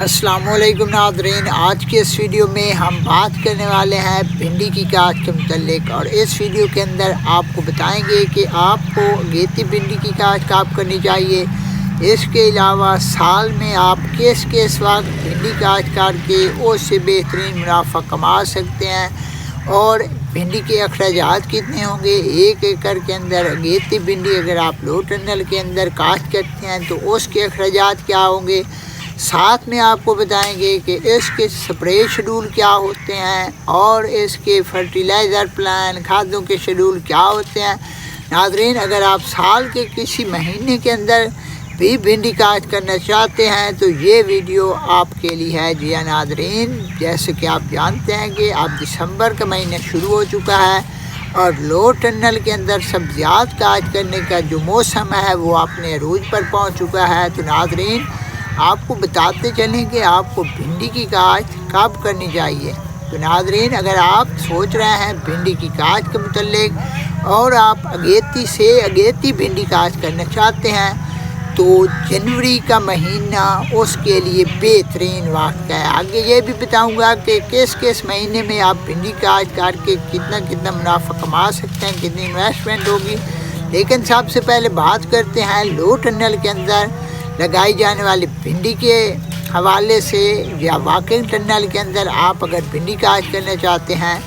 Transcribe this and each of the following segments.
अस्सलाम वालेकुम नाज़रीन। आज के इस वीडियो में हम बात करने वाले हैं भिंडी की काश्त के मुतल्लिक, और इस वीडियो के अंदर आपको बताएंगे कि आपको अगेती भिंडी की काश्त कब करनी चाहिए। इसके अलावा साल में आप किस वक्त भिंडी काश्त करके उससे बेहतरीन मुनाफा कमा सकते हैं, और भिंडी के अखराजात कितने होंगे। 1 एकड़ के अंदर अगेती भिंडी अगर आप लो टनल के अंदर काश्त करते हैं तो उसके अखराजात क्या होंगे। साथ में आपको बताएंगे कि इसके स्प्रे शेड्यूल क्या होते हैं और इसके फर्टिलाइज़र प्लान खादों के शेड्यूल क्या होते हैं। नाज़रीन, अगर आप साल के किसी महीने के अंदर भी भिंडी काश्त करना चाहते हैं तो ये वीडियो आपके लिए है। जी हाँ नाज़रीन, जैसे कि आप जानते हैं कि अब दिसंबर का महीना शुरू हो चुका है और लो टनल के अंदर सब्जियात काश्त करने का जो मौसम है वो अपने अरूज पर पहुँच चुका है। तो नाज़रीन, आपको बताते चलें कि आपको भिंडी की काश्त कब करनी चाहिए। तो नाज़रीन, अगर आप सोच रहे हैं भिंडी की काश्त के मुतल्लिक और आप अगेती भिंडी काश्त करना चाहते हैं तो जनवरी का महीना उसके लिए बेहतरीन वक्त है। आगे ये भी बताऊंगा कि किस महीने में आप भिंडी काश्त करके कितना मुनाफा कमा सकते हैं, कितनी इन्वेस्टमेंट होगी। लेकिन सबसे पहले बात करते हैं लो टनल के अंदर लगाई जाने वाली भिंडी के हवाले से, या वाकई टनल के अंदर आप अगर भिंडी काश्त करना चाहते हैं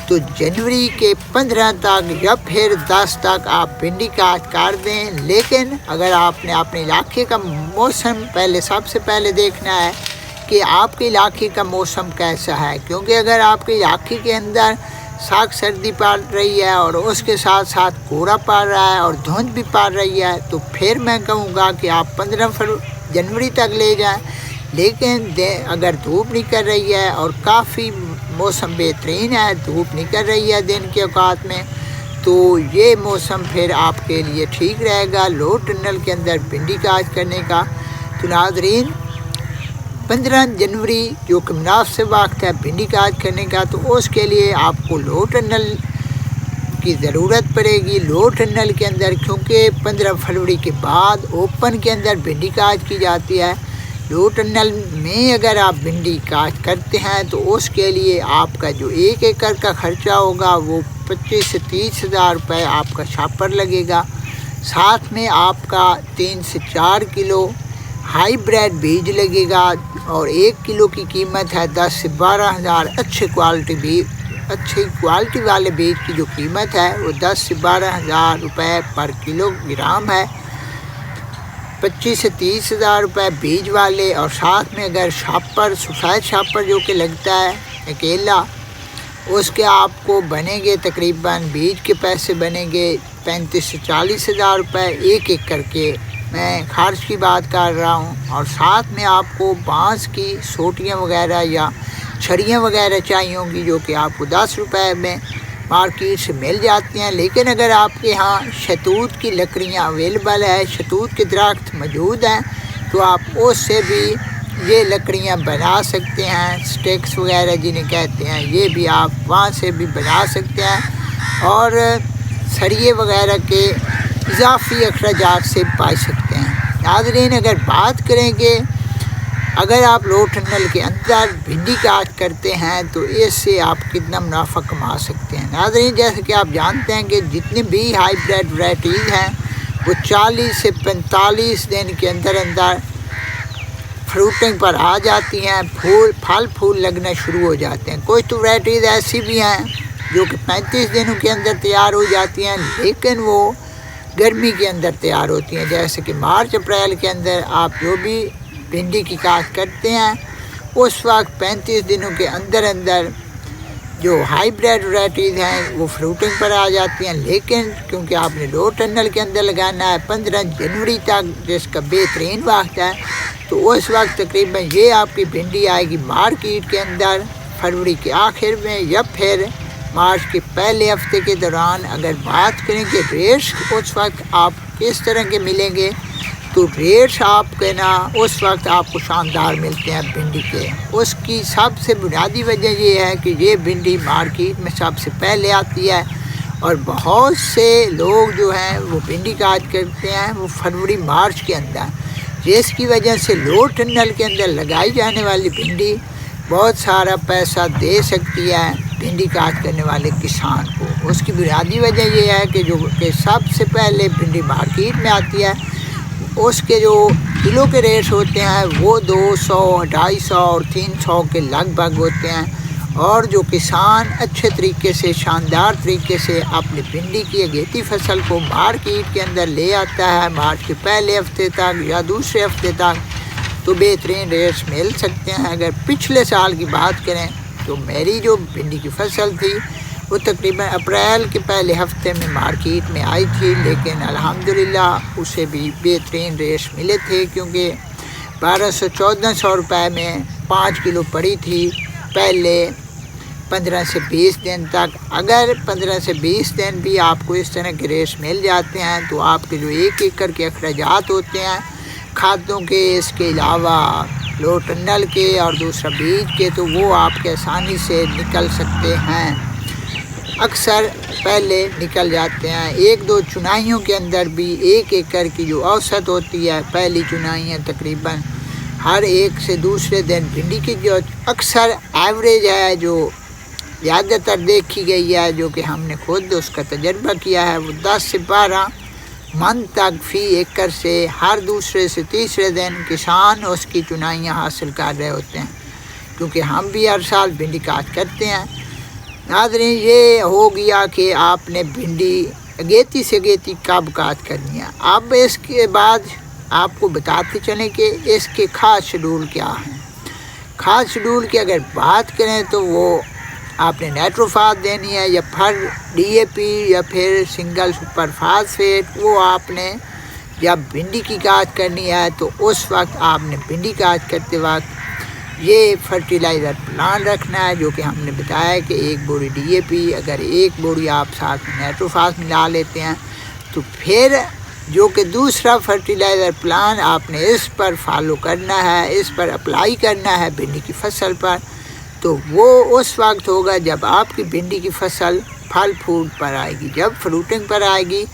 तो जनवरी के 15 तक या फिर 10 तक आप भिंडी काश्त कर दें। लेकिन अगर आपने अपने इलाके का मौसम सबसे पहले देखना है कि आपके इलाके का मौसम कैसा है, क्योंकि अगर आपके इलाके के अंदर सख्त सर्दी पड़ रही है और उसके साथ साथ कोहरा पड़ रहा है और धुंध भी पड़ रही है तो फिर मैं कहूँगा कि आप 15 जनवरी तक ले जाएं। लेकिन अगर धूप निकल रही है और काफ़ी मौसम बेहतरीन है, धूप निकल रही है दिन के औकात में, तो ये मौसम फिर आपके लिए ठीक रहेगा लो टनल के अंदर भिंडी काश्त करने का। तो नाज़रीन, 15 जनवरी जो कि मुनासिब वक्त है भिंडी काश्त करने का, तो उसके लिए आपको लो टनल की ज़रूरत पड़ेगी। लो टनल के अंदर क्योंकि 15 फरवरी के बाद ओपन के अंदर भिंडी काश्त की जाती है। लो टनल में अगर आप भिंडी काश्त करते हैं तो उसके लिए आपका जो 1 एकड़ का ख़र्चा होगा वो 25 से 30 हज़ार रुपये आपका छापर लगेगा। साथ में आपका 3 से 4 किलो हाईब्रिड बीज लगेगा और 1 किलो की कीमत है 10 से 12 हज़ार। अच्छी क्वालिटी वाले बीज की जो कीमत है वो 10 से 12 हज़ार रुपये पर किलोग्राम है। 25 से 30 हज़ार रुपये बीज वाले, और साथ में अगर सफ़ेद छापर जो कि लगता है अकेला, उसके आपको बनेंगे तकरीबन बीज के पैसे बनेंगे 35 से 40 हज़ार रुपये 1 एकड़ के। मैं खर्च की बात कर रहा हूँ। और साथ में आपको बांस की सोटियाँ वगैरह या छड़ियाँ वगैरह चाहिए होंगी जो कि आपको 10 रुपये में मार्केट से मिल जाती हैं। लेकिन अगर आपके यहाँ शहतूत की लकड़ियाँ अवेलेबल है, शहतूत के दरख्त मौजूद हैं, तो आप उससे भी ये लकड़ियाँ बना सकते हैं। स्टिक्स वगैरह जिन्हें कहते हैं, ये भी आप वहाँ से भी बना सकते हैं और सरिये वगैरह के इजाफी अखराजात से पाई सकते हैं। नाज़रीन, अगर बात करेंगे अगर आप लो टनल के अंदर भिंडी काश्त करते हैं तो इससे आप कितना मुनाफा कमा सकते हैं। नाज़रीन, जैसे कि आप जानते हैं कि जितनी भी हाईब्रिड वैराइटीज़ हैं वो 40 से 45 दिन के अंदर फ्रूटिंग पर आ जाती हैं, फल फूल लगना शुरू हो जाते हैं। कुछ तो वैराइटीज़ ऐसी भी हैं जो कि 35 दिनों के अंदर तैयार हो जाती हैं, लेकिन वो गर्मी के अंदर तैयार होती हैं। जैसे कि मार्च अप्रैल के अंदर आप जो भी भिंडी की काश्त करते हैं उस वक्त 35 दिनों के अंदर जो हाईब्रिड वैराइटीज़ हैं वो फ्रूटिंग पर आ जाती हैं। लेकिन क्योंकि आपने लो टनल के अंदर लगाना है 15 जनवरी तक, जिसका बेहतरीन वक्त है, तो उस वक्त तकरीबन ये आपकी भिंडी आएगी मार्केट के अंदर फरवरी के आखिर में या फिर मार्च के पहले हफ्ते के दौरान। अगर बात करें कि रेट्स उस वक्त आप किस तरह के मिलेंगे, तो रेट्स आपके उस वक्त आपको शानदार मिलते हैं भिंडी के। उसकी सबसे बुनियादी वजह ये है कि ये भिंडी मार्केट में सबसे पहले आती है और बहुत से लोग जो हैं वो भिंडी काश्त करते हैं वो फरवरी मार्च के अंदर। جس کی وجہ سے لو ٹنل کے اندر لگائی جانے والی بھنڈی بہت سارا پیسہ دے سکتی ہے بھنڈی کاشت کرنے والے کسان کو۔ اس کی بنیادی وجہ یہ ہے کہ سب سے پہلے بھنڈی مارکیٹ میں آتی ہے، اس کے جو کلو کے ریٹ ہوتے ہیں وہ 200، 250 اور 300 کے لگ بھگ ہوتے ہیں، اور جو کسان اچھے طریقے سے شاندار طریقے سے اپنی بھنڈی کی اگیتی فصل کو مارکیٹ کے اندر لے آتا ہے مارچ کے پہلے ہفتے تک یا دوسرے ہفتے تک، تو بہترین ریٹس مل سکتے ہیں۔ اگر پچھلے سال کی بات کریں تو میری جو بھنڈی کی فصل تھی وہ تقریباً اپریل کے پہلے ہفتے میں مارکیٹ میں آئی تھی، لیکن الحمدللہ اسے بھی بہترین ریٹس ملے تھے، کیونکہ 1200-1400 روپے میں 5 کلو پڑی تھی پہلے 15 سے 20 دن تک۔ اگر 15 سے 20 دن بھی آپ کو اس طرح کے ریٹس مل جاتے ہیں تو آپ کے جو 1 ایکڑ کے اخراجات ہوتے ہیں کھادوں کے، اس کے علاوہ لو ٹنل کے اور دوسرا بیج کے، تو وہ آپ کے آسانی سے نکل سکتے ہیں، اکثر پہلے نکل جاتے ہیں۔ 1-2 چنائیوں کے اندر بھی 1 ایکڑ کی جو اوسط ہوتی ہے، پہلی چنائیاں تقریباً ہر ایک سے دوسرے دن بھنڈی کی جو اکثر ایوریج ہے، جو زیادہ تر دیکھی گئی ہے، جو کہ ہم نے خود اس کا تجربہ کیا ہے، وہ 10 سے 12 من تک فی ایکڑ سے ہر دوسرے سے تیسرے دن کسان اس کی چنائیاں حاصل کر رہے ہوتے ہیں، کیونکہ ہم بھی ہر سال بھنڈی کاشت کرتے ہیں۔ ناظرین، یہ ہو گیا کہ آپ نے بھنڈی اگیتی سے اگیتی کب کاشت کرنی ہے۔ اب اس کے بعد آپ کو بتاتے چلیں کہ اس کے خاص شیڈول کیا ہیں۔ خاص شیڈول کی اگر بات کریں تو وہ آپ نے نائٹروفاس دینی ہے، یا پھر ڈی اے پی یا پھر سنگل سپر فاسفیٹ، وہ آپ نے جب بھنڈی کی کاشت کرنی ہے تو اس وقت آپ نے بھنڈی کاشت کرتے وقت یہ فرٹیلائزر پلان رکھنا ہے، جو کہ ہم نے بتایا کہ 1 بوری ڈی اے پی، اگر 1 بوری آپ ساتھ میں نائٹروفاس ملا لیتے ہیں تو پھر جو کہ دوسرا فرٹیلائزر پلان آپ نے اس پر فالو کرنا ہے، اس پر اپلائی کرنا ہے بھنڈی کی فصل پر، تو وہ اس وقت ہوگا جب آپ کی بھنڈی کی فصل پھل پھول پر آئے گی۔ جب فروٹنگ پر آئے گی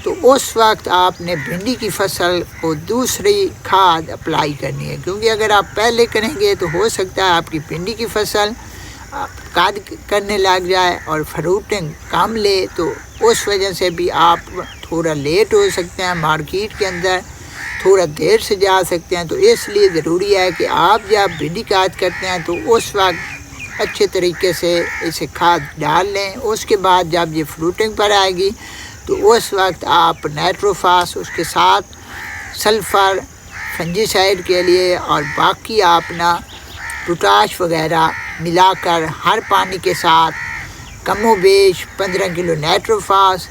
تو اس وقت آپ نے بھنڈی کی فصل کو دوسری کھاد اپلائی کرنی ہے، کیونکہ اگر آپ پہلے کریں گے تو ہو سکتا ہے آپ کی بھنڈی کی فصل کاد کرنے لگ جائے اور فروٹنگ کم لے، تو اس وجہ سے بھی آپ تھوڑا لیٹ ہو سکتے ہیں، مارکیٹ کے اندر تھوڑا دیر سے جا سکتے ہیں۔ تو اس لیے ضروری ہے کہ آپ جب بھنڈی کاشت کرتے ہیں تو اس وقت اچھے طریقے سے اسے کھاد ڈال لیں۔ اس کے بعد جب یہ فروٹنگ پر آئے گی تو اس وقت آپ نائٹروفاس، اس کے ساتھ سلفر فنجی سائڈ کے لیے، اور باقی اپنا پوٹاش وغیرہ ملا کر ہر پانی کے ساتھ کم و بیش 15 کلو نائٹروفاس،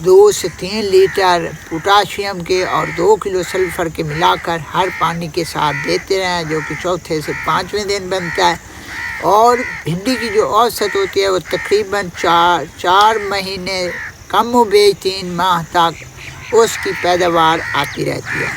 2 سے 3 لیٹر پوٹاشیم کے اور 2 کلو سلفر کے ملا کر ہر پانی کے ساتھ دیتے رہیں، جو کہ چوتھے سے 5ویں دن بنتا ہے۔ اور بھنڈی کی جو اوسط ہوتی ہے وہ تقریباً 4 مہینے کم و بیش 3 ماہ تک اس کی پیداوار آتی رہتی ہے۔